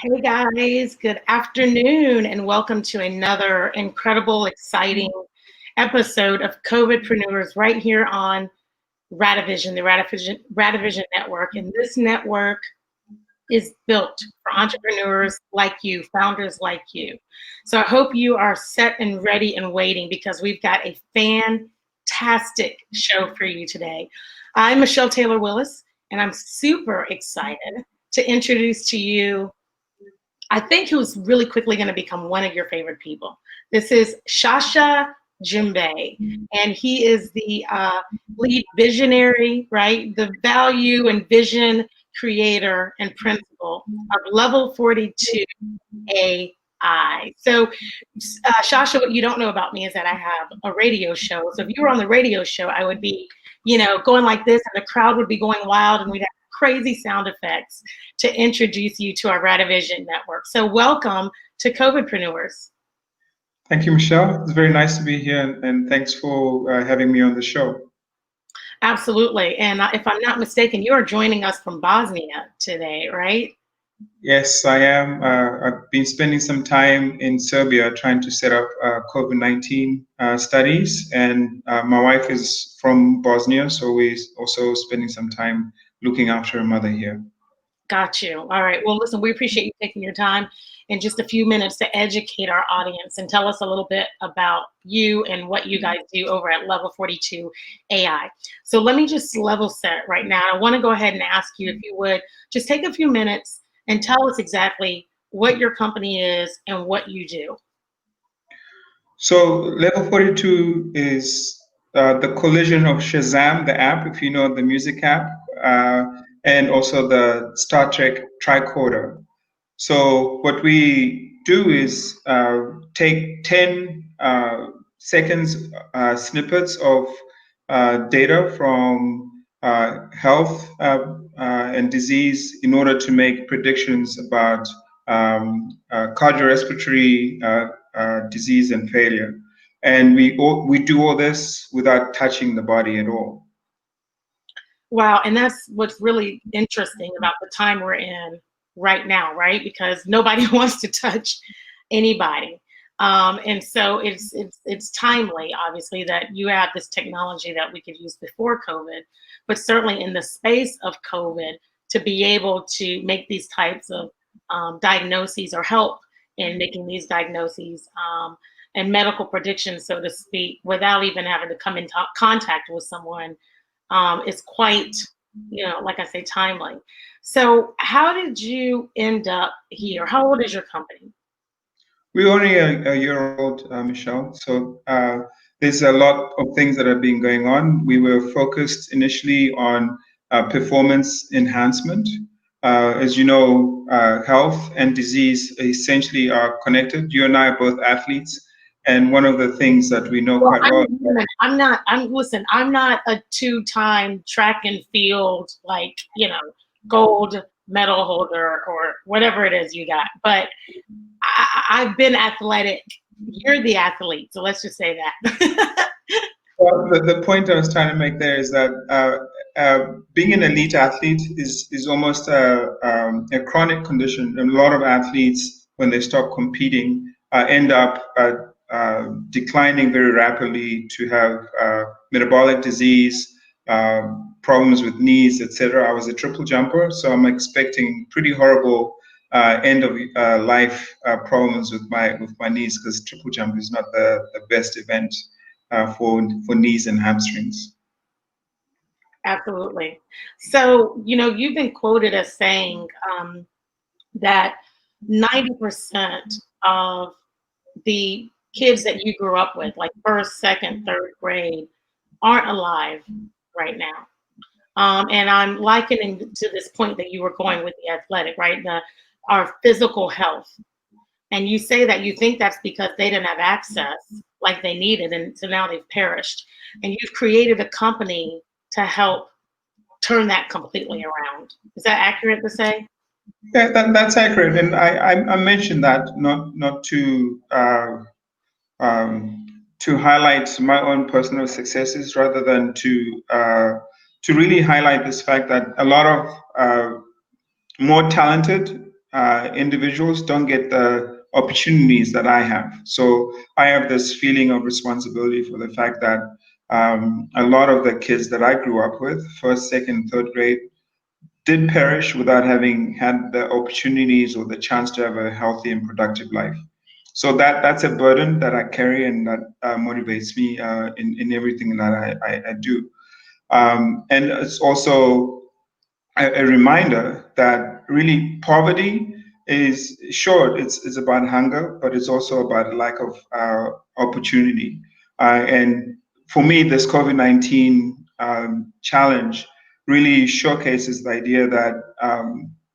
Hey guys, good afternoon, and welcome to another incredible, exciting episode of COVIDpreneurs right here on Radivision, the Radivision Network. And this network is built for entrepreneurs like you, founders like you. So I hope you are set and ready and waiting because we've got a fantastic show for you today. I'm Michelle Taylor Willis, and I'm super excited to introduce to you I think who's really quickly going to become one of your favorite people. This is Sasha Jimbei, and he is the lead visionary, right? The value and vision creator and principal of Level 42 AI. So, Sasha, what you don't know about me is that I have a radio show. So if you were on the radio show, I would be, going like this, and the crowd would be going wild, and we'd have crazy sound effects to introduce you to our Radivision network. So welcome to COVIDpreneurs. Thank you, Michelle. It's very nice to be here, and thanks for having me on the show. Absolutely. And if I'm not mistaken, you are joining us from Bosnia today, right? Yes, I am. I've been spending some time in Serbia trying to set up COVID-19 studies, and my wife is from Bosnia, so we're also spending some time looking after her mother here. Got you. All right. Well, listen, we appreciate you taking your time in just a few minutes to educate our audience and tell us a little bit about you and what you guys do over at Level 42 AI. So let me just level set right now. I want to go ahead and ask you, if you would, just take a few minutes and tell us exactly what your company is and what you do. So Level 42 is the collision of Shazam, the app, if you know the music app, and also the Star Trek tricorder. So what we do is take 10 seconds snippets of data from health and disease in order to make predictions about cardiorespiratory disease and failure. And we do all this without touching the body at all. Wow, and that's what's really interesting about the time we're in right now, right? Because nobody wants to touch anybody. And so it's timely, obviously, that you have this technology that we could use before COVID, but certainly in the space of COVID, to be able to make these types of diagnoses or help in making these diagnoses and medical predictions, so to speak, without even having to come in contact with someone is quite, like I say, timely. So how did you end up here? How old is your company? We're only a year old, Michelle. So there's a lot of things that have been going on. We were focused initially on performance enhancement. As you know, health and disease essentially are connected. You and I are both athletes. And one of the things that we know quite well. I'm not a two-time track and field, gold medal holder or whatever it is you got. But I've been athletic. You're the athlete. So let's just say that. Well, the point I was trying to make there is that being an elite athlete is almost a chronic condition. A lot of athletes, when they stop competing, end up declining very rapidly to have metabolic disease, problems with knees, etc. I was a triple jumper, so I'm expecting pretty horrible end of life problems with my knees, because triple jump is not the best event for knees and hamstrings. Absolutely. So, you've been quoted as saying that 90% of the kids that you grew up with, like first, second, third grade, aren't alive right now. And I'm likening to this point that you were going with the athletic, right? Our physical health. And you say that you think that's because they didn't have access like they needed, and so now they've perished. And you've created a company to help turn that completely around. Is that accurate to say? Yeah, that's accurate. And I mentioned that not to highlight my own personal successes, rather than to really highlight this fact that a lot of more talented individuals don't get the opportunities that I have. So I have this feeling of responsibility for the fact that a lot of the kids that I grew up with, first, second, third grade, did perish without having had the opportunities or the chance to have a healthy and productive life. So that's a burden that I carry, and that motivates me in everything that I do. And it's also a reminder that really poverty is sure, it's about hunger, but it's also about a lack of opportunity. And for me, this COVID-19 challenge really showcases the idea that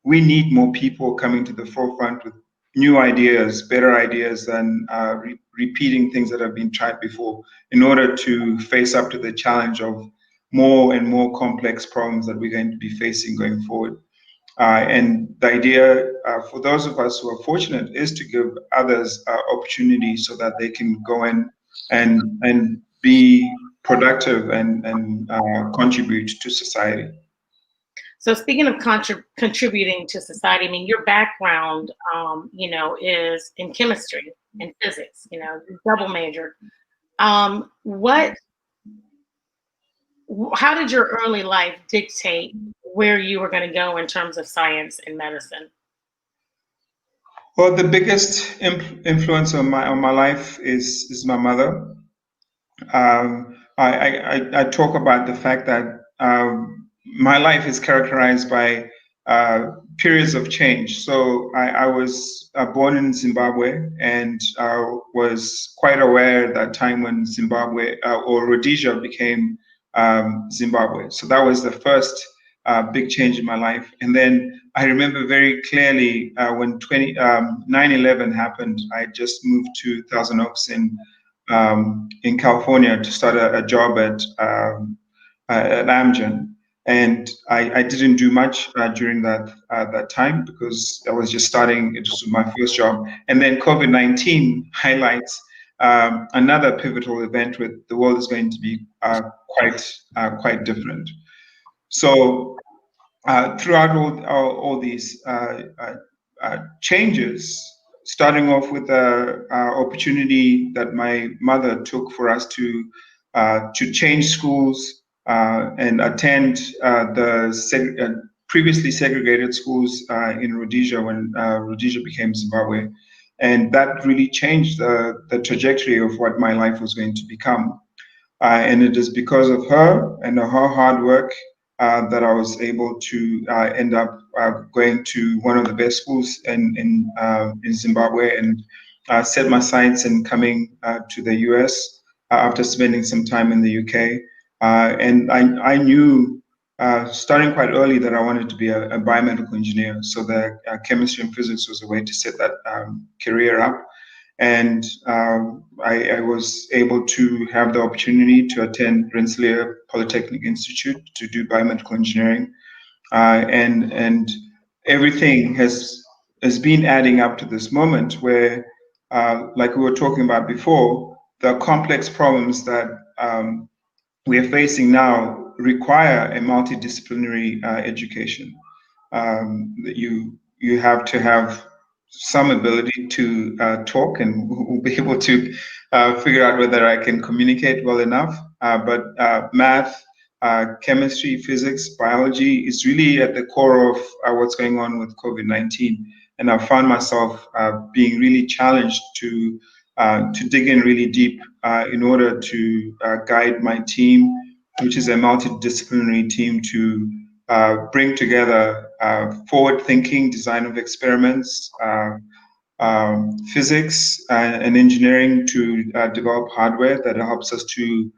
we need more people coming to the forefront with new ideas, better ideas than repeating things that have been tried before, in order to face up to the challenge of more and more complex problems that we're going to be facing going forward. And the idea for those of us who are fortunate is to give others opportunities so that they can go in and be productive and contribute to society. So speaking of contributing to society, I mean, your background, is in chemistry and physics. You double majored. How did your early life dictate where you were going to go in terms of science and medicine? Well, the biggest influence on my life is my mother. I talk about the fact that my life is characterized by periods of change. So I was born in Zimbabwe, and was quite aware at that time when Zimbabwe or Rhodesia became Zimbabwe. So that was the first big change in my life. And then I remember very clearly when 9/11 happened. I just moved to Thousand Oaks in California to start a job at Amgen. And I didn't do much during that time because I was just starting. It was my first job. And then COVID-19 highlights another pivotal event where the world is going to be quite different. So throughout all these changes, starting off with the opportunity that my mother took for us to change schools and attend the previously segregated schools in Rhodesia when Rhodesia became Zimbabwe. And that really changed the trajectory of what my life was going to become. And it is because of her and her hard work that I was able to end up going to one of the best schools in Zimbabwe, and set my sights in coming to the US after spending some time in the UK. And I knew starting quite early that I wanted to be a biomedical engineer. So the chemistry and physics was a way to set that career up. And I was able to have the opportunity to attend Rensselaer Polytechnic Institute to do biomedical engineering, and everything has been adding up to this moment where, like we were talking about before, the complex problems that we are facing now require a multidisciplinary education. That you have to have some ability to talk, and we'll be able to figure out whether I can communicate well enough. But math, chemistry, physics, biology is really at the core of what's going on with COVID-19. And I found myself being really challenged to dig in really deep in order to guide my team, which is a multidisciplinary team, to bring together forward-thinking design of experiments, physics and engineering to develop hardware that helps us to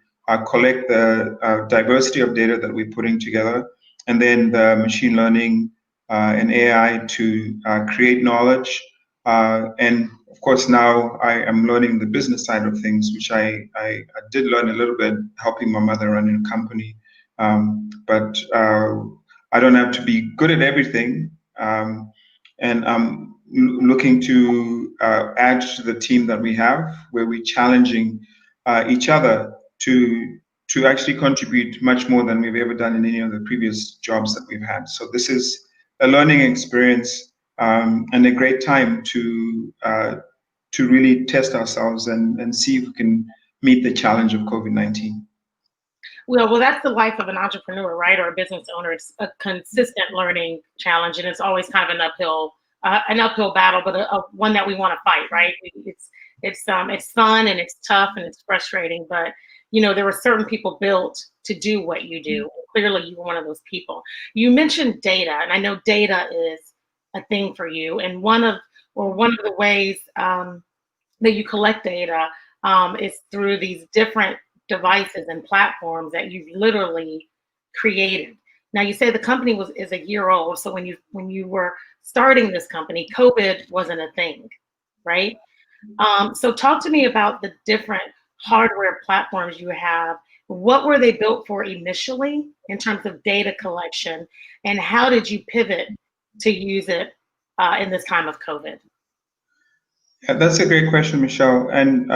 collect the diversity of data that we're putting together, and then the machine learning and AI to create knowledge. And of course, now I am learning the business side of things, which I did learn a little bit helping my mother run a company. But I don't have to be good at everything. And I'm looking to add to the team that we have, where we're challenging each other to actually contribute much more than we've ever done in any of the previous jobs that we've had. So this is a learning experience and a great time to really test ourselves and see if we can meet the challenge of COVID-19. Well, that's the life of an entrepreneur, right, or a business owner. It's a consistent learning challenge, and it's always kind of an uphill battle, but a one that we want to fight, right? It's fun and it's tough and it's frustrating, but there were certain people built to do what you do. Clearly, you were one of those people. You mentioned data, and I know data is a thing for you, and one of the ways that you collect data is through these different devices and platforms that you've literally created. Now, you say the company is a year old, so when you were starting this company, COVID wasn't a thing, right? So talk to me about the different hardware platforms you have. What were they built for initially in terms of data collection, and how did you pivot to use it in this time of COVID? Yeah, that's a great question, Michelle. And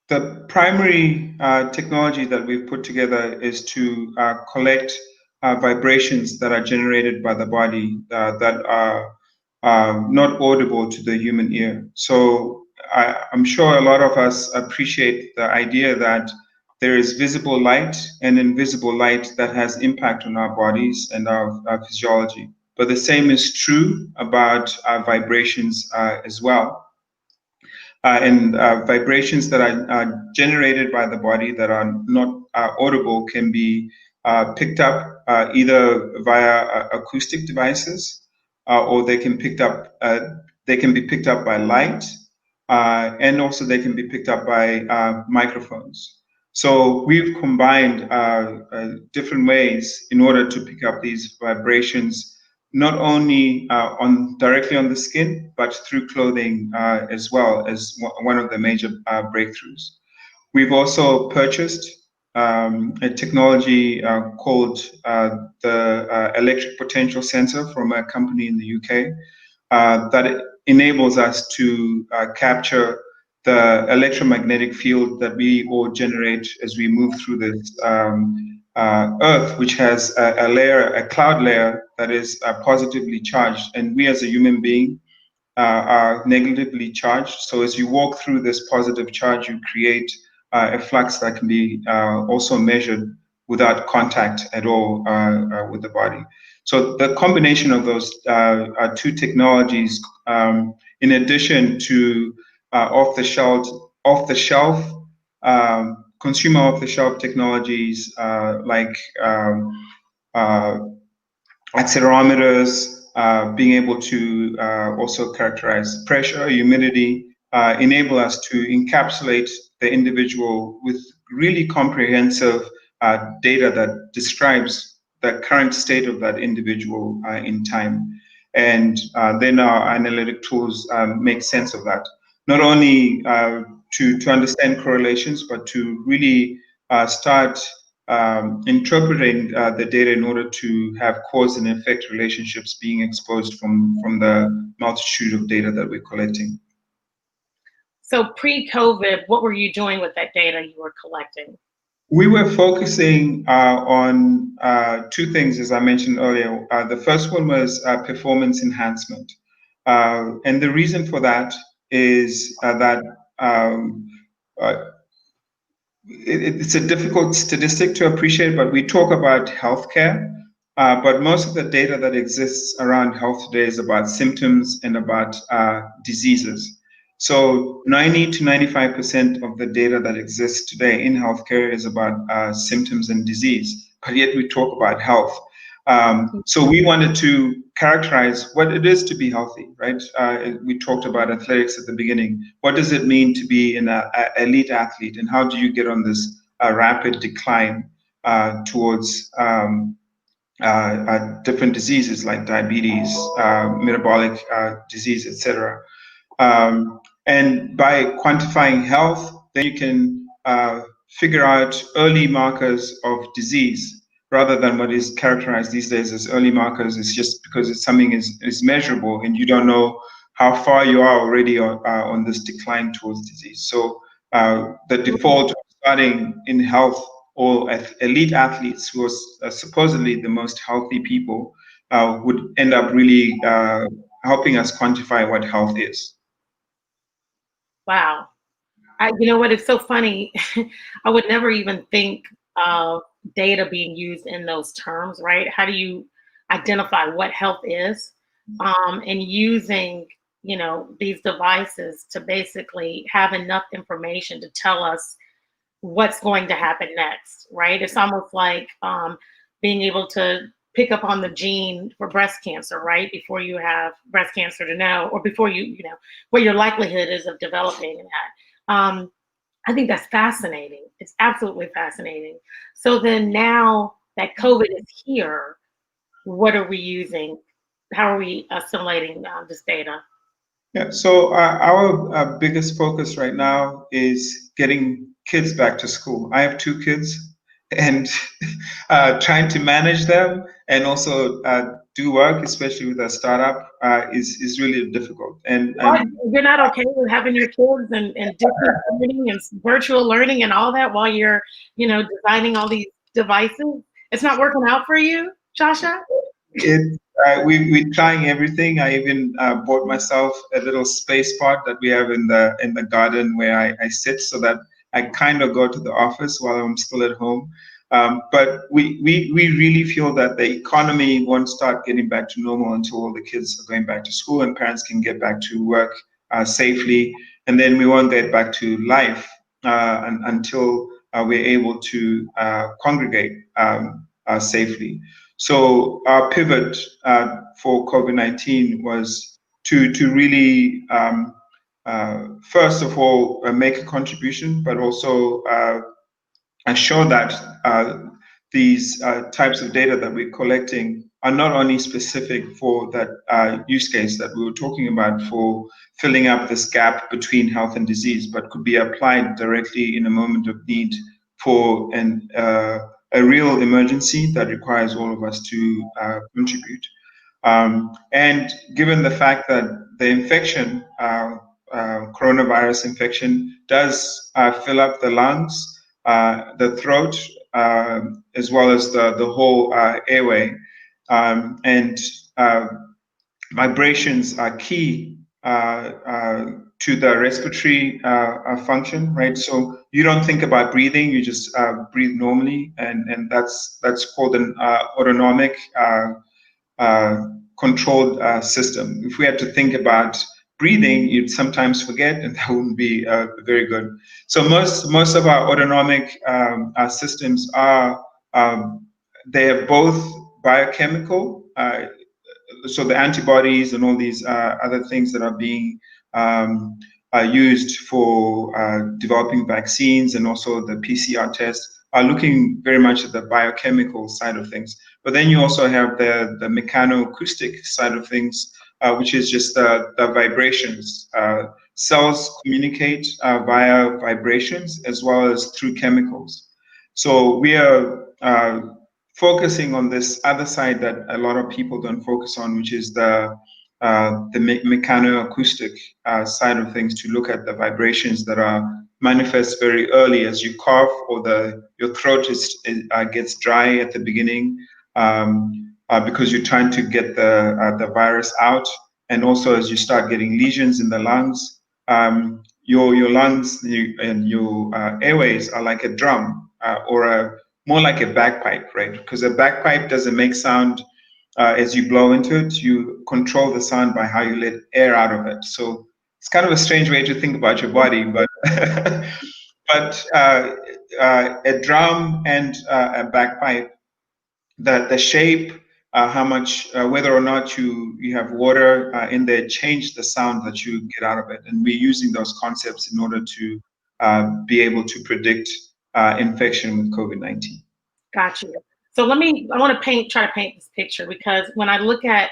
the primary technology that we've put together is to collect vibrations that are generated by the body that are not audible to the human ear. So I'm sure a lot of us appreciate the idea that there is visible light and invisible light that has impact on our bodies and our physiology. But the same is true about vibrations as well. And vibrations that are generated by the body that are not audible can be picked up either via acoustic devices, or they can be picked up by light, and also they can be picked up by microphones. So we've combined different ways in order to pick up these vibrations, not only directly on the skin, but through clothing as well as one of the major breakthroughs. We've also purchased a technology called the electric potential sensor from a company in the UK that enables us to capture the electromagnetic field that we all generate as we move through this Earth, which has a cloud layer that is positively charged, and we as a human being are negatively charged. So as you walk through this positive charge, you create a flux that can be also measured without contact at all with the body. So the combination of those two technologies, in addition to off-the-shelf consumer off-the-shelf technologies like accelerometers, being able to also characterize pressure, humidity, enable us to encapsulate the individual with really comprehensive data that describes the current state of that individual in time. And then our analytic tools make sense of that. Not only to understand correlations, but to really start interpreting the data in order to have cause and effect relationships being exposed from the multitude of data that we're collecting. So pre-COVID, what were you doing with that data you were collecting? We were focusing on two things, as I mentioned earlier. The first one was performance enhancement. And the reason for that is that it's a difficult statistic to appreciate, but we talk about healthcare. But most of the data that exists around health today is about symptoms and about diseases. So 90 to 95% of the data that exists today in healthcare is about symptoms and disease, but yet we talk about health. So we wanted to characterize what it is to be healthy, right? We talked about athletics at the beginning. What does it mean to be an elite athlete, and how do you get on this rapid decline towards different diseases like diabetes, metabolic disease, etc. And by quantifying health, then you can figure out early markers of disease, rather than what is characterized these days as early markers. It's just because it's something is measurable and you don't know how far you are already on this decline towards disease. So the default of starting in health, or elite athletes who are supposedly the most healthy people, would end up really helping us quantify what health is. Wow. You know what? It's so funny. I would never even think of data being used in those terms, right? How do you identify what health is? And using, these devices to basically have enough information to tell us what's going to happen next, right? It's almost like being able to pick up on the gene for breast cancer, right? Before you have breast cancer to know, or before you know, what your likelihood is of developing that. I think that's fascinating. It's absolutely fascinating. So then now that COVID is here, what are we using? How are we assimilating this data? Yeah, so our biggest focus right now is getting kids back to school. I have 2 kids, and trying to manage them and also do work, especially with a startup, is really difficult. What? You're not okay with having your kids and distance learning and virtual learning and all that while you're, designing all these devices? It's not working out for you, Sasha? We're trying everything. I even bought myself a little space pod that we have in the garden where I sit, so that I kind of go to the office while I'm still at home. But we really feel that the economy won't start getting back to normal until all the kids are going back to school and parents can get back to work safely. And then we won't get back to life until we're able to congregate safely. So our pivot for COVID-19 was to really, first of all, make a contribution, but also ensure that these types of data that we're collecting are not only specific for that use case that we were talking about for filling up this gap between health and disease, but could be applied directly in a moment of need for a real emergency that requires all of us to contribute. And given the fact that the infection, coronavirus infection, does fill up the lungs, the throat, as well as the whole airway, and vibrations are key to the respiratory function, right? So you don't think about breathing; you just breathe normally, and that's called an autonomic controlled system. If we had to think about breathing, you'd sometimes forget, and that wouldn't be very good. So most of our autonomic systems are they are both biochemical. So the antibodies and all these other things that are being used for developing vaccines, and also the PCR tests, are looking very much at the biochemical side of things. But then you also have the mechanoacoustic side of things, which is just the vibrations. Cells communicate via vibrations as well as through chemicals. So we are focusing on this other side that a lot of people don't focus on, which is the mechanoacoustic side of things, to look at the vibrations that are manifest very early as you cough, or your throat gets dry at the beginning, because you're trying to get the virus out, and also as you start getting lesions in the lungs. Your lungs and your airways are like a drum, or more like a bagpipe, right? Because a bagpipe doesn't make sound as you blow into it. You control the sound by how you let air out of it. So it's kind of a strange way to think about your body, but but a drum and a bagpipe, the shape, how much, whether or not you have water in there, change the sound that you get out of it. And we're using those concepts in order to be able to predict infection with COVID-19. Gotcha. So I want to try to paint this picture, because when I look at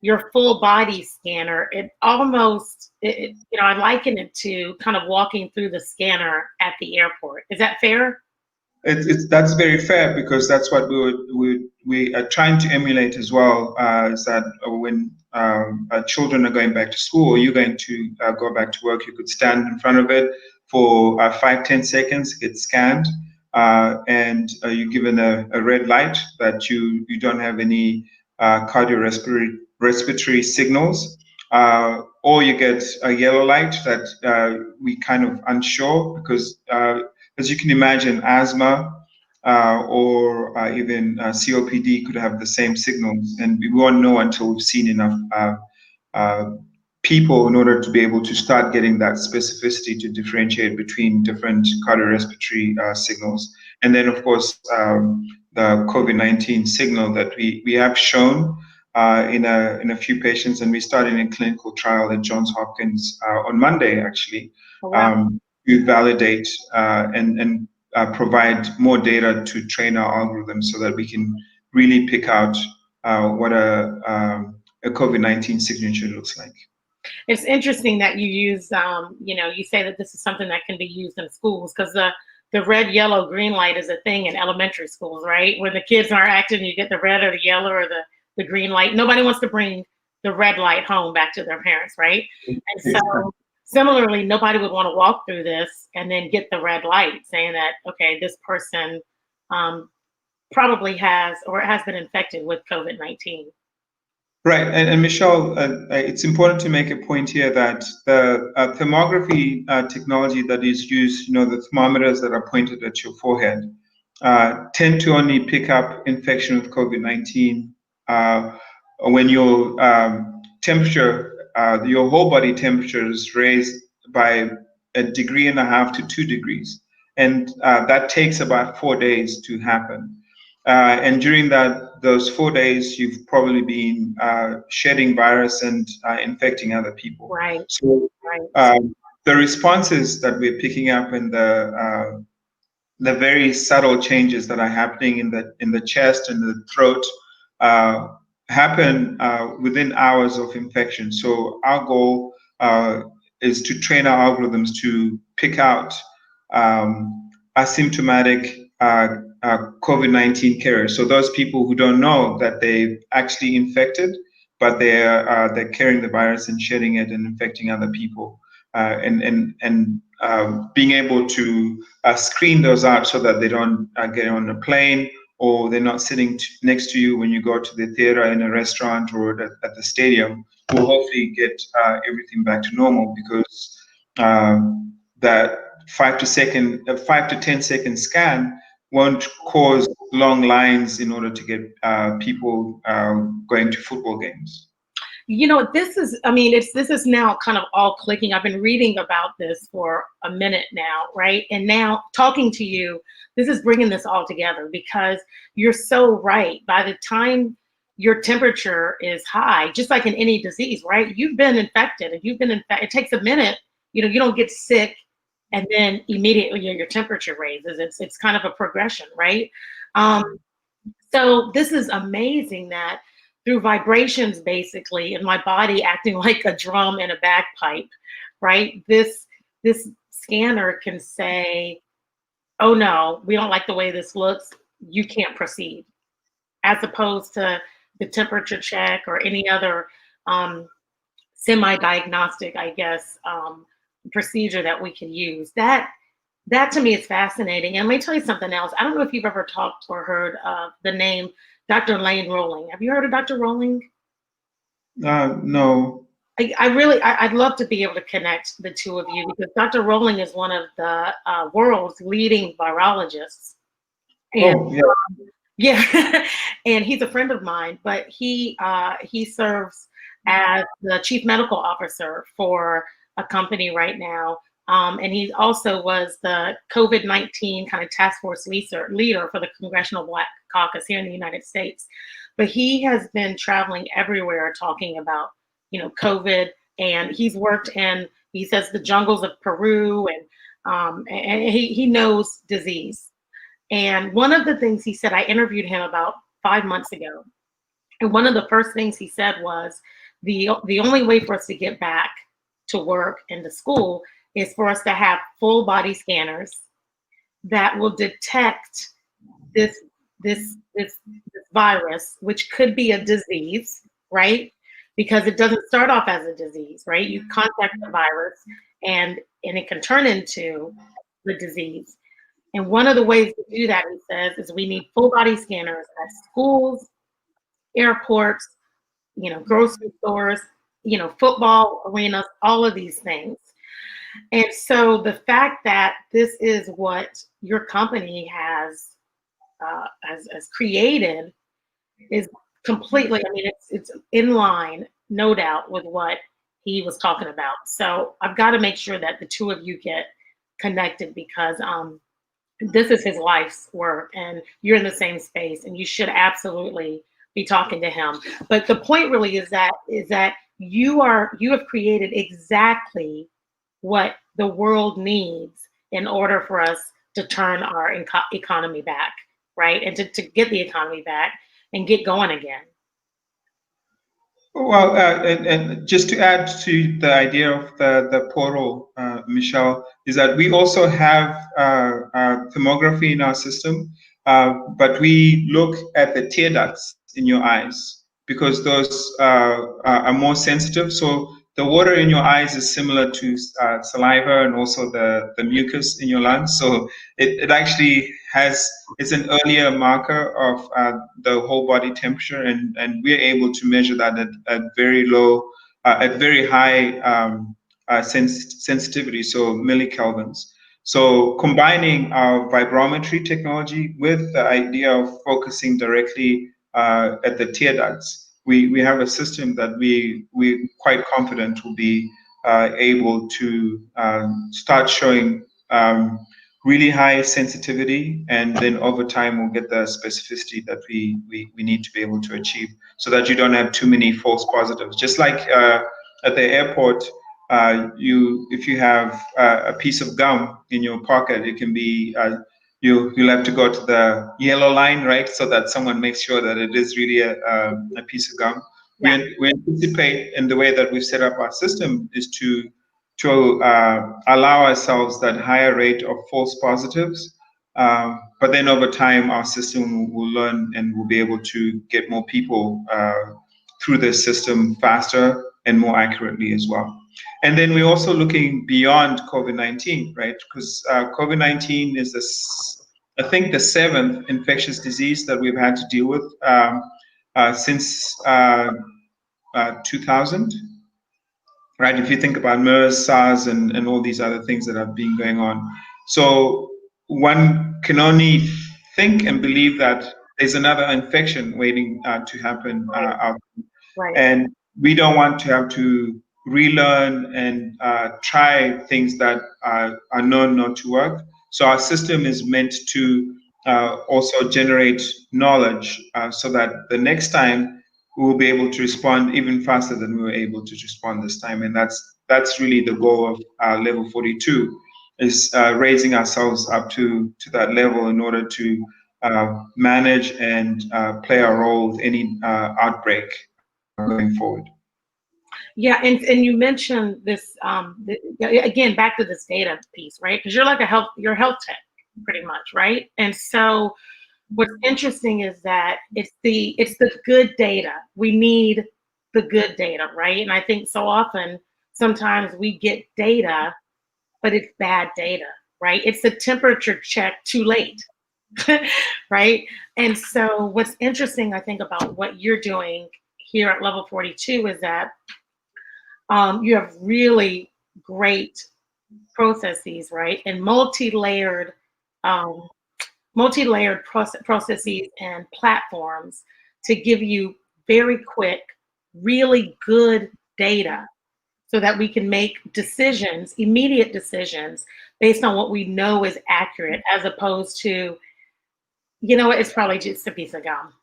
your full body scanner, it almost, I liken it to kind of walking through the scanner at the airport. Is that fair? That's very fair, because that's what we are trying to emulate as well. Is that when children are going back to school, or you're going to go back to work, you could stand in front of it for 5-10 seconds, get scanned, and you're given a red light that you don't have any cardiorespiratory signals, or you get a yellow light that we kind of unsure because, as you can imagine, asthma or even COPD could have the same signals, and we won't know until we've seen enough people in order to be able to start getting that specificity to differentiate between different cardiorespiratory signals. And then, of course, the COVID-19 signal that we have shown in a few patients, and we started a clinical trial at Johns Hopkins on Monday, actually, to validate and provide more data to train our algorithms so that we can really pick out what a COVID-19 signature looks like. It's interesting that you use, you say that this is something that can be used in schools, because the red, yellow, green light is a thing in elementary schools, right? When the kids are acting, you get the red or the yellow or the green light. Nobody wants to bring the red light home back to their parents, right? And so similarly, nobody would want to walk through this and then get the red light saying that, okay, this person probably has or has been infected with COVID-19. Right, and Michelle, it's important to make a point here that the thermography technology that is used, the thermometers that are pointed at your forehead, tend to only pick up infection with COVID-19 when your temperature, your whole body temperature is raised by 1.5 degrees to 2 degrees, and that takes about 4 days to happen. And during those 4 days, you've probably been shedding virus and infecting other people. Right. So the responses that we're picking up in the very subtle changes that are happening in the chest and the throat happen within hours of infection. So our goal is to train our algorithms to pick out asymptomatic COVID-19 carriers. So those people who don't know that they've actually infected, but they're carrying the virus and shedding it and infecting other people, and being able to screen those out so that they don't get on a plane, or they're not sitting next to you when you go to the theater, in a restaurant, or at the stadium. Will hopefully get everything back to normal, because that 5 to 10 second scan won't cause long lines in order to get people going to football games. This is now kind of all clicking. I've been reading about this for a minute now, right? And now talking to you, this is bringing this all together, because you're so right. By the time your temperature is high, just like in any disease, right? You've been infected, and it takes a minute. You don't get sick and then immediately your temperature raises. It's kind of a progression, right? So this is amazing that through vibrations, basically, in my body acting like a drum and a bagpipe, right? This scanner can say, oh no, we don't like the way this looks, you can't proceed, as opposed to the temperature check or any other semi-diagnostic, I guess, procedure that we can use. That to me is fascinating. And let me tell you something else. I don't know if you've ever talked or heard of the name Dr. Lane Rolling. Have you heard of Dr. Rolling? No. I'd love to be able to connect the two of you, because Dr. Rolling is one of the world's leading virologists. And, yeah, and he's a friend of mine, but he serves as the chief medical officer for a company right now. And he also was the COVID-19 kind of task force leader for the Congressional Black Caucus here in the United States. But he has been traveling everywhere talking about, COVID, and he's worked in, he says, the jungles of Peru, and he knows disease. And one of the things he said, I interviewed him about 5 months ago, and one of the first things he said was, the only way for us to get back to work and to school is for us to have full body scanners that will detect this virus, which could be a disease, right? Because it doesn't start off as a disease, right? You contact the virus and it can turn into the disease. And one of the ways to do that, he says, is we need full body scanners at schools, airports, grocery stores, football arenas, all of these things. And so the fact that this is what your company has created is completely, I mean, it's in line, no doubt, with what he was talking about. So I've got to make sure that the two of you get connected, because this is his life's work and you're in the same space, and you should absolutely be talking to him. But the point really is that you have created exactly what the world needs in order for us to turn our economy back, right? And to get the economy back and get going again. Well, and just to add to the idea of the portal, Michelle, is that we also have thermography in our system, but we look at the tear ducts in your eyes, because those are more sensitive. So the water in your eyes is similar to saliva, and also the mucus in your lungs. So it actually it's an earlier marker of the whole body temperature, and we're able to measure that at very low, at very high sensitivity, so millikelvins. So combining our vibrometry technology with the idea of focusing directly at the tear ducts, we have a system that we're quite confident will be able to start showing really high sensitivity, and then over time we'll get the specificity that we need to be able to achieve, so that you don't have too many false positives. Just like at the airport, if you have a piece of gum in your pocket, it can be you'll have to go to the yellow line, right? So that someone makes sure that it is really a piece of gum. Yeah. We anticipate, in the way that we've set up our system, is to allow ourselves that higher rate of false positives. But then over time, our system will learn, and we'll be able to get more people through this system faster and more accurately as well. And then we're also looking beyond COVID-19, right? Because COVID-19 is I think the 7th infectious disease that we've had to deal with since 2000, right? If you think about MERS, SARS, and all these other things that have been going on. So one can only think and believe that there's another infection waiting to happen out there. Right. And we don't want to have to relearn and try things that are known not to work. So our system is meant to also generate knowledge so that the next time we will be able to respond even faster than we were able to respond this time. And that's really the goal of level 42, is raising ourselves up to that level in order to manage and play a role with any outbreak going forward. Yeah, and you mentioned this again, back to this data piece, right? Because you're like you're a health tech, pretty much, right? And so what's interesting is that it's the good data. We need the good data, right? And I think so often, sometimes we get data, but it's bad data, right? It's a temperature check too late, right? And so what's interesting, I think, about what you're doing here at level 42 is that you have really great processes, right? And multi-layered processes and platforms to give you very quick, really good data, so that we can make decisions, immediate decisions, based on what we know is accurate, as opposed to, it's probably just a piece of gum.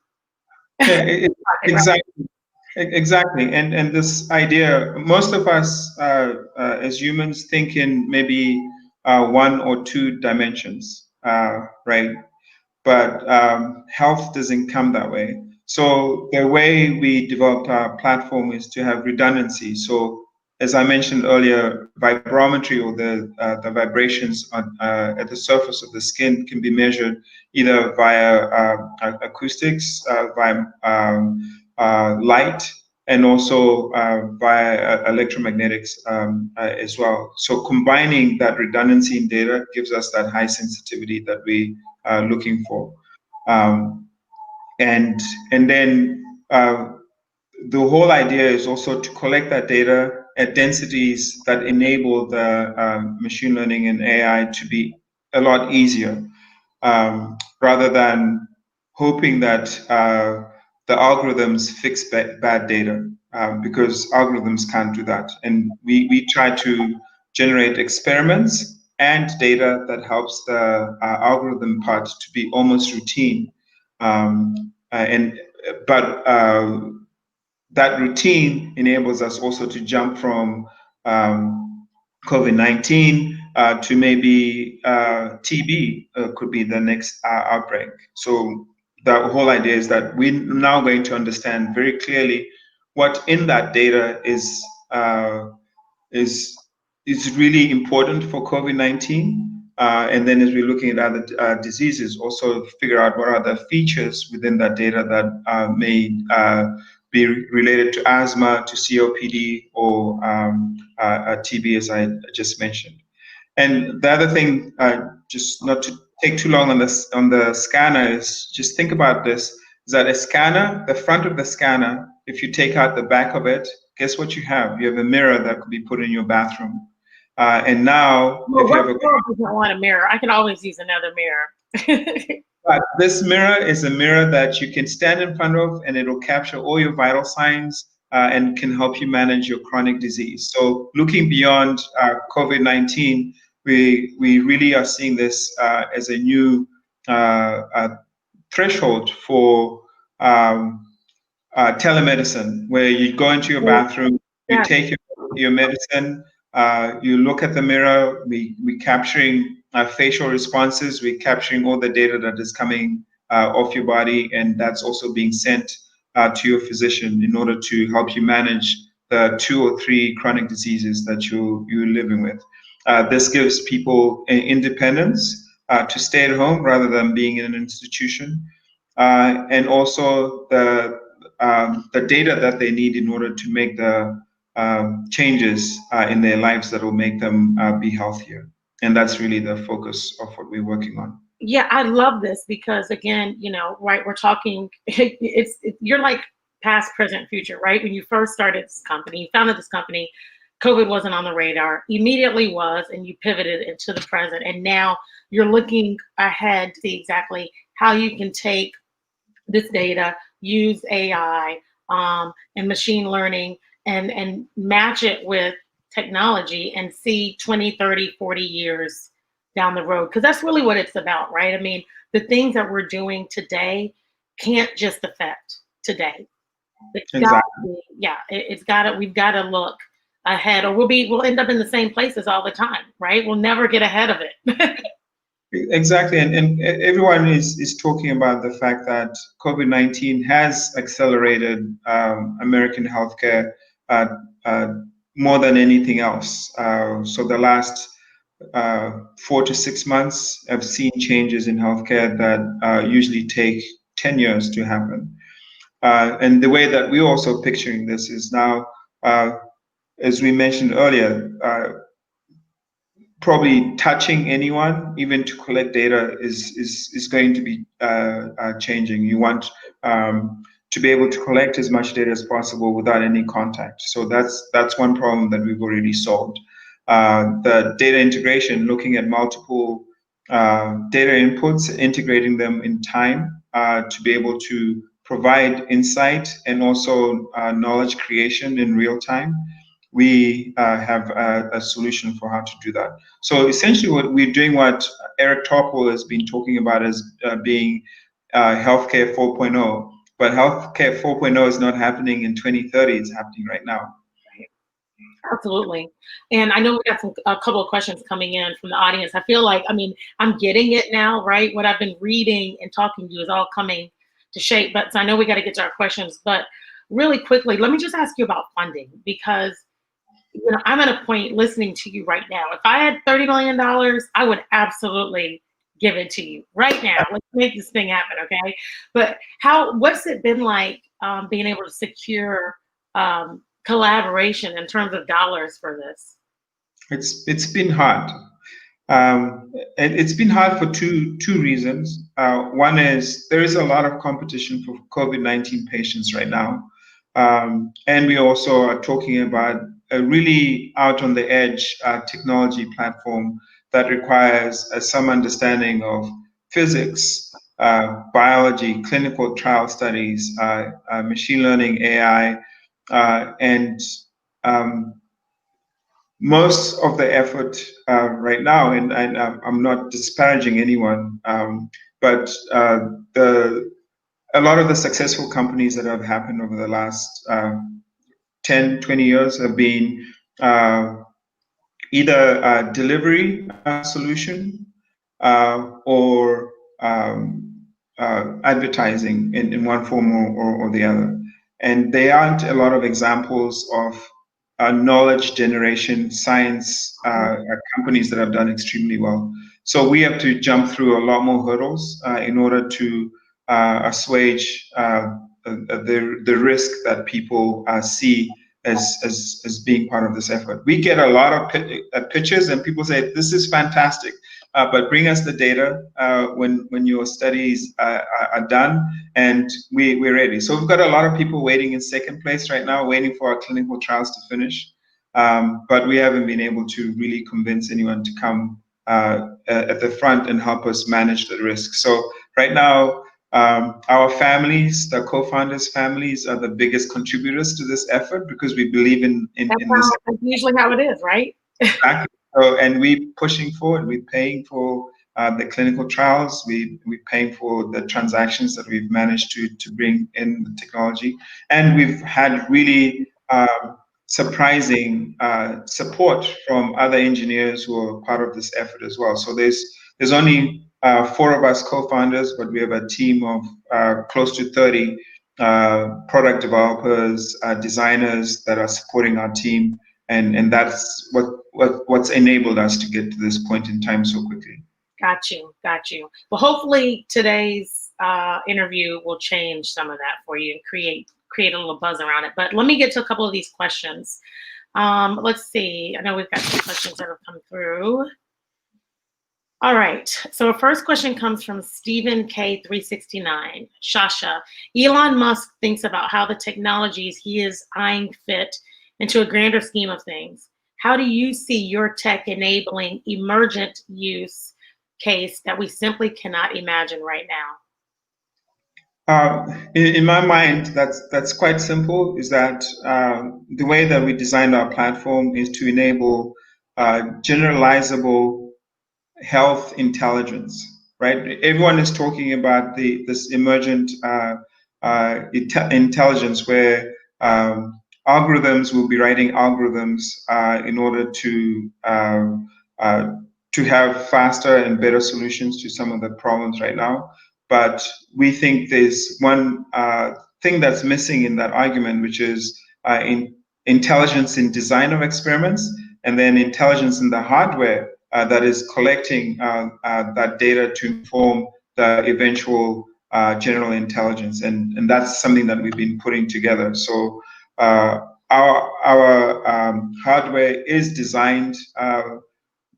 Yeah, exactly. Exactly, and this idea, most of us as humans think in maybe 1 or 2 dimensions, right? But health doesn't come that way. So the way we developed our platform is to have redundancy. So as I mentioned earlier, vibrometry, or the vibrations at the surface of the skin, can be measured either via acoustics, via light, and also via electromagnetics as well. So combining that redundancy in data gives us that high sensitivity that we are looking for. And then the whole idea is also to collect that data at densities that enable the machine learning and AI to be a lot easier, rather than hoping that the algorithms fix bad data, because algorithms can't do that. And we try to generate experiments and data that helps the algorithm part to be almost routine. But that routine enables us also to jump from COVID-19 to maybe TB could be the next outbreak. So the whole idea is that we're now going to understand very clearly what in that data is really important for COVID-19. And then as we're looking at other diseases, also figure out what are the features within that data that may be related to asthma, to COPD, or TB, as I just mentioned. And the other thing, just not to take too long on the scanner, is just think about this, is that a scanner, the front of the scanner, if you take out the back of it, guess what you have? You have a mirror that could be put in your bathroom. And now, well, if you have a doesn't want a mirror, I can always use another mirror. But this mirror is a mirror that you can stand in front of, and it'll capture all your vital signs and can help you manage your chronic disease. So looking beyond COVID-19, we really are seeing this as a new threshold for telemedicine, where you go into your bathroom, you take your medicine, you look at the mirror, we capturing facial responses, we're capturing all the data that is coming off your body, and that's also being sent to your physician in order to help you manage the 2 or 3 chronic diseases that you're living with. This gives people independence to stay at home rather than being in an institution, and also the data that they need in order to make the changes in their lives that will make them be healthier. And that's really the focus of what we're working on. Yeah, I love this because, again, right, we're talking, you're like past, present, future, right? When you first started this company, you founded this company, COVID wasn't on the radar, immediately was, and you pivoted into the present. And now you're looking ahead to see exactly how you can take this data, use AI and machine learning, and match it with technology and see 20, 30, 40 years down the road. Because that's really what it's about, right? I mean, the things that we're doing today can't just affect today. Exactly. We've got to look ahead, or we'll end up in the same places all the time, right? We'll never get ahead of it. Exactly, and everyone is talking about the fact that COVID-19 has accelerated American healthcare more than anything else. So the last 4 to 6 months have seen changes in healthcare that usually take 10 years to happen. And the way that we're also picturing this is now, as we mentioned earlier, probably touching anyone, even to collect data, is going to be changing. You want to be able to collect as much data as possible without any contact. So that's one problem that we've already solved. The data integration, looking at multiple data inputs, integrating them in time to be able to provide insight and also knowledge creation in real time. We have a solution for how to do that. So essentially what we're doing, what Eric Topol has been talking about as being healthcare 4.0, but healthcare 4.0 is not happening in 2030, it's happening right now. Absolutely. And I know we got a couple of questions coming in from the audience. I feel like, I'm getting it now, right? What I've been reading and talking to you is all coming to shape, but so I know we got to get to our questions, but really quickly, let me just ask you about funding, because I'm at a point listening to you right now. If I had $30 million, I would absolutely give it to you right now. Let's make this thing happen, okay? But what's it been like being able to secure collaboration in terms of dollars for this? It's been hard. It's been hard for two reasons. One is there is a lot of competition for COVID-19 patients right now. And we also are talking about a really out on the edge technology platform that requires some understanding of physics, biology, clinical trial studies, machine learning, AI, and most of the effort right now, and I'm not disparaging anyone, but a lot of the successful companies that have happened over the last 10, 20 years have been either a delivery solution or advertising in one form or the other. And there aren't a lot of examples of knowledge generation, science companies that have done extremely well. So we have to jump through a lot more hurdles in order to assuage the risk that people see as being part of this effort. We get a lot of pitches, and people say, this is fantastic, but bring us the data when your studies are done, and we're ready. So we've got a lot of people waiting in second place right now, waiting for our clinical trials to finish. But we haven't been able to really convince anyone to come at the front and help us manage the risk. So right now, our families, the co-founders' families, are the biggest contributors to this effort because we believe in this. That's usually how it is, right? Exactly. So, and we're pushing forward. We're paying for the clinical trials. We're paying for the transactions that we've managed to bring in the technology, and we've had really surprising support from other engineers who are part of this effort as well. So there's only 4 of us co-founders, but we have a team of close to 30 product developers, designers that are supporting our team, and that's what's enabled us to get to this point in time so quickly. Got you. Well, hopefully today's interview will change some of that for you and create a little buzz around it. But let me get to a couple of these questions. Let's see. I know we've got some questions that have come through. All right. So our first question comes from Stephen K369. Sasha, Elon Musk thinks about how the technologies he is eyeing fit into a grander scheme of things. How do you see your tech enabling emergent use case that we simply cannot imagine right now? In my mind, that's quite simple. Is that the way that we designed our platform is to enable generalizable health intelligence, right? Everyone is talking about this emergent intelligence where algorithms will be writing algorithms in order to have faster and better solutions to some of the problems right now. But we think there's one thing that's missing in that argument, which is intelligence in design of experiments, and then intelligence in the hardware that is collecting that data to inform the eventual general intelligence. And that's something that we've been putting together. So our hardware is designed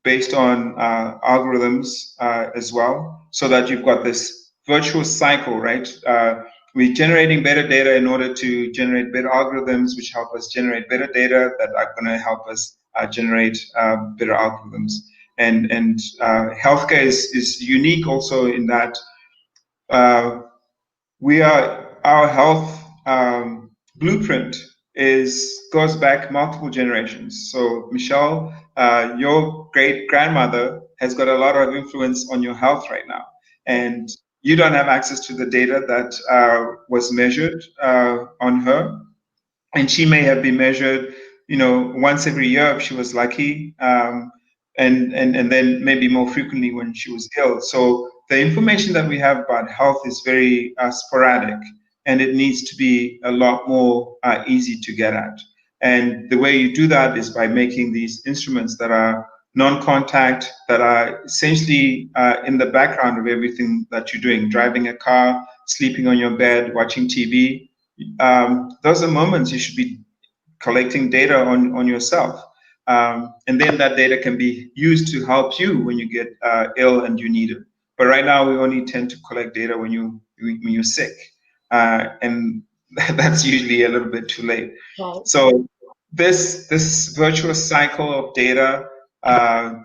based on algorithms as well, so that you've got this virtuous cycle, right? We're generating better data in order to generate better algorithms, which help us generate better data that are going to help us generate better algorithms. And healthcare is unique also in that our health blueprint goes back multiple generations. So Michelle, your great grandmother has got a lot of influence on your health right now, and you don't have access to the data that was measured on her, and she may have been measured, once every year if she was lucky, and then maybe more frequently when she was ill. So the information that we have about health is very sporadic, and it needs to be a lot more easy to get at. And the way you do that is by making these instruments that are non-contact, that are essentially in the background of everything that you're doing, driving a car, sleeping on your bed, watching TV. Those are moments you should be collecting data on yourself. and then that data can be used to help you when you get ill and you need it. But right now, we only tend to collect data when you're sick, and that's usually a little bit too late. Right. So this virtuous cycle of data,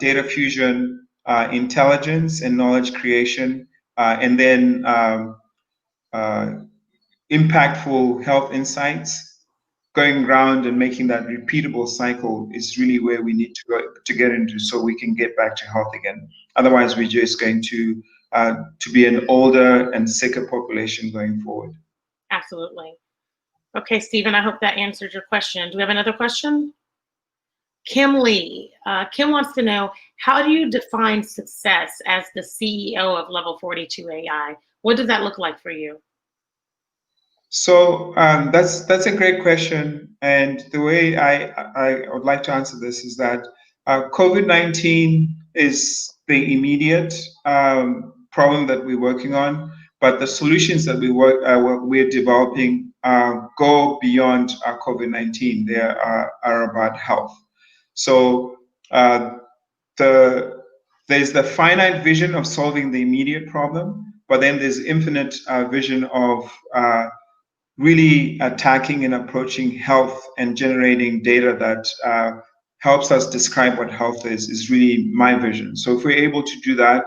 data fusion, intelligence, and knowledge creation, and then impactful health insights, going around and making that repeatable cycle is really where we need to go to get into, so we can get back to health again. Otherwise, we're just going to be an older and sicker population going forward. Absolutely. Okay, Stephen, I hope that answered your question. Do we have another question? Kim Lee. Kim wants to know, how do you define success as the CEO of Level 42 AI? What does that look like for you? So that's a great question, and the way I would like to answer this is that COVID-19 is the immediate problem that we're working on, but the solutions that we're developing go beyond COVID-19. They are about health. So there's the finite vision of solving the immediate problem, but then there's infinite vision of really attacking and approaching health and generating data that helps us describe what health is really my vision. So if we're able to do that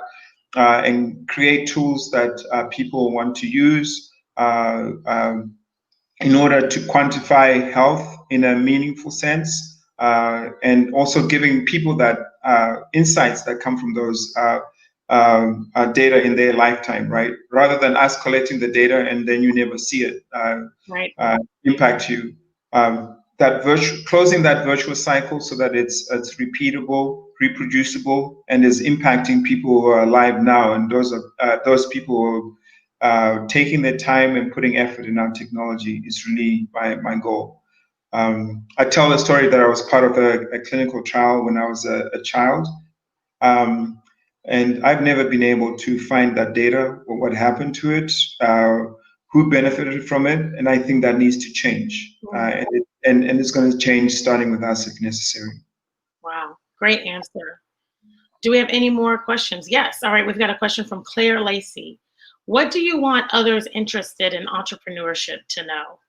and create tools that people want to use in order to quantify health in a meaningful sense, and also giving people that insights that come from those data in their lifetime, right? Rather than us collecting the data and then you never see it Right. impact you. Closing that virtuous cycle so that it's repeatable, reproducible, and is impacting people who are alive now, and those people who are taking their time and putting effort in our technology is really my goal. I tell the story that I was part of a clinical trial when I was a child. And I've never been able to find that data, or what happened to it, who benefited from it, and I think that needs to change. And it's going to change starting with us if necessary. Wow, great answer. Do we have any more questions? Yes. All right, we've got a question from Claire Lacey. What do you want others interested in entrepreneurship to know?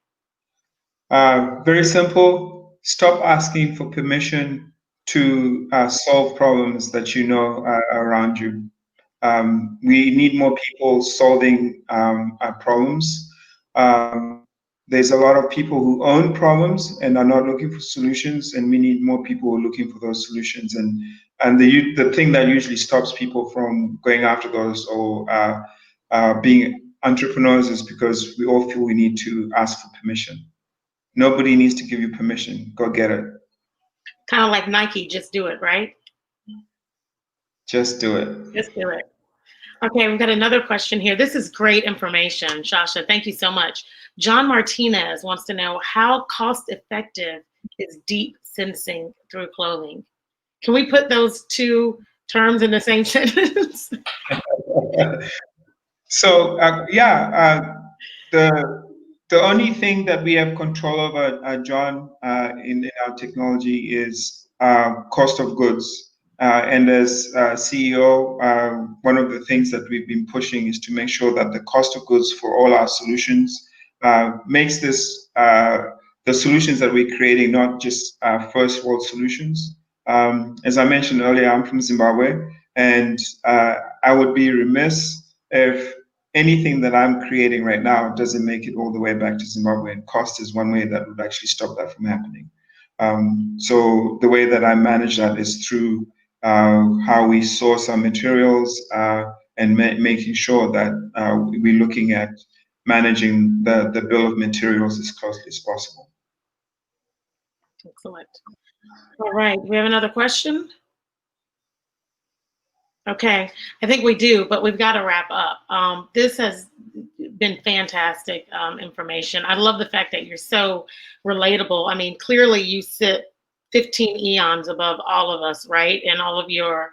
Very simple. Stop asking for permission to solve problems that you know are around you. We need more people solving problems. There's a lot of people who own problems and are not looking for solutions, and we need more people who are looking for those solutions. And the thing that usually stops people from going after those or being entrepreneurs is because we all feel we need to ask for permission. Nobody needs to give you permission. Go get it. Kind of like Nike, just do it, right? Just do it. Just do it. Okay, we've got another question here. This is great information, Sasha. Thank you so much. John Martinez wants to know, how cost-effective is deep sensing through clothing? Can we put those two terms in the same sentence? So the only thing that we have control over, John, in our technology is cost of goods. And as CEO, one of the things that we've been pushing is to make sure that the cost of goods for all our solutions makes this the solutions that we're creating not just first world solutions. As I mentioned earlier, I'm from Zimbabwe, and I would be remiss if anything that I'm creating right now doesn't make it all the way back to Zimbabwe. And cost is one way that would actually stop that from happening. So the way that I manage that is through how we source our materials and making sure that we're looking at managing the bill of materials as closely as possible. Excellent. All right, we have another question? Okay, I think we do, but we've got to wrap up. This has been fantastic information. I love the fact that you're so relatable. I mean, clearly you sit 15 eons above all of us, right? And all of your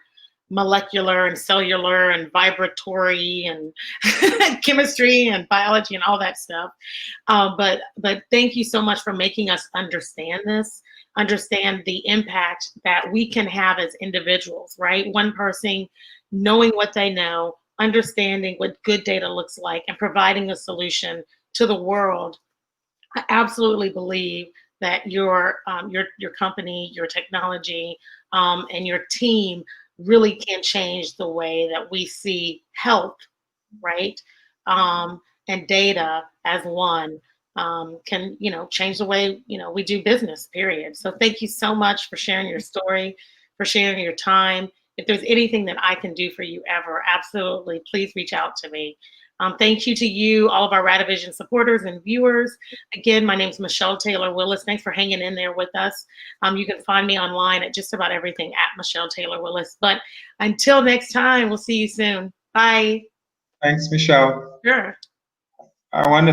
molecular and cellular and vibratory and chemistry and biology and all that stuff. But thank you so much for making us understand this. understand the impact that we can have as individuals, right? One person knowing what they know, understanding what good data looks like, and providing a solution to the world. I absolutely believe that your company, your technology, and your team really can change the way that we see health, right? And data as one can, change the way, we do business, period. So thank you so much for sharing your story, for sharing your time. If there's anything that I can do for you ever, absolutely, please reach out to me. Thank you to you, all of our Radivision supporters and viewers. Again, my name is Michelle Taylor Willis. Thanks for hanging in there with us. You can find me online at just about everything at Michelle Taylor Willis. But until next time, we'll see you soon. Bye. Thanks, Michelle. Sure. I want